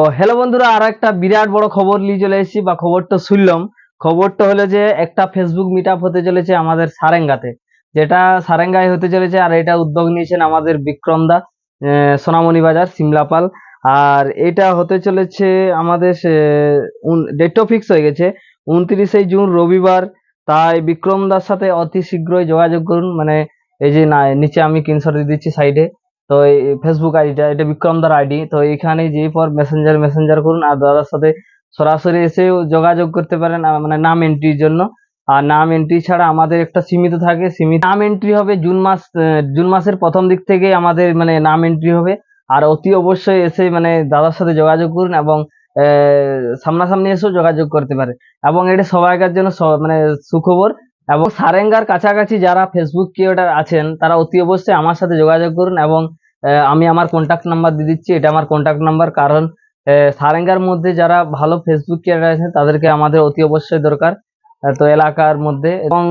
তো হ্যালো বন্ধুরা, আর একটা বিরাট বড় খবর নিয়ে চলে এসেছি বা খবরটা শুনলাম। খবরটা হলো যে একটা ফেসবুক মিট আপ হতে চলেছে আমাদের সারেঙ্গাতে, যেটা সারেঙ্গায় হতে চলেছে। আর এটা উদ্যোগ নিয়েছেন আমাদের বিক্রম দা, সোনামণি বাজার সিমলাপাল। আর এটা হতে চলেছে আমাদের ডেটও ফিক্স হয়ে গেছে 29শে জুন রবিবার। তাই বিক্রম দার সাথে অতি শীঘ্রই যোগাযোগ করুন। মানে এই যে না, নিচে আমি স্ক্রিনশট দিয়ে দিচ্ছি সাইডে। তো এই ফেসবুক আইডিটা, এটা বিক্রমদার আইডি। তো এখানে যে পর মেসেঞ্জার করুন, আর দাদার সাথে সরাসরি এসেও যোগাযোগ করতে পারেন, মানে নাম এন্ট্রির জন্য। আর নাম এন্ট্রি ছাড়া আমাদের একটা সীমিত থাকে, সীমিত নাম এন্ট্রি হবে জুন মাসের প্রথম দিক থেকে আমাদের মানে নাম এন্ট্রি হবে। আর অতি অবশ্যই এসে মানে দাদার সাথে যোগাযোগ করুন, এবং সামনাসামনি এসেও যোগাযোগ করতে পারে। এবং এটা সবাইকার জন্য মানে সুখবর। এবং সারেঙ্গার কাছাকাছি যারা ফেসবুক ক্রিয়েটার আছেন তারা অতি অবশ্যই আমার সাথে যোগাযোগ করুন। এবং আমি আমার কন্ট্যাক্ট নাম্বার দিয়ে দিচ্ছি, এটা আমার কন্ট্যাক্ট নাম্বার। কারণ সারেঙ্গার মধ্যে যারা ভালো ফেসবুক ক্রিয়েটার আছেন তাদেরকে আমাদের অতি অবশ্যই দরকার। তো এলাকার মধ্যে এবং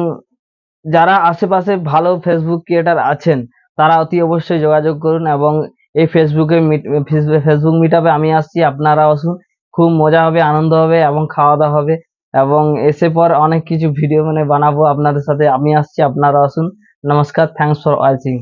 যারা আশেপাশে ভালো ফেসবুক ক্রিয়েটার আছেন তারা অতি অবশ্যই যোগাযোগ করুন। এবং এই ফেসবুক মিটআপে আমি আসছি, আপনারা আসুন। খুব মজা হবে, আনন্দ হবে এবং খাওয়া দাওয়া হবে। এবং এসে পর অনেক কিছু ভিডিও মানে বানাবো আপনাদের সাথে। আমি আসছি, আপনারা আসুন। নমস্কার, থ্যাংকস ফর ওয়াচিং।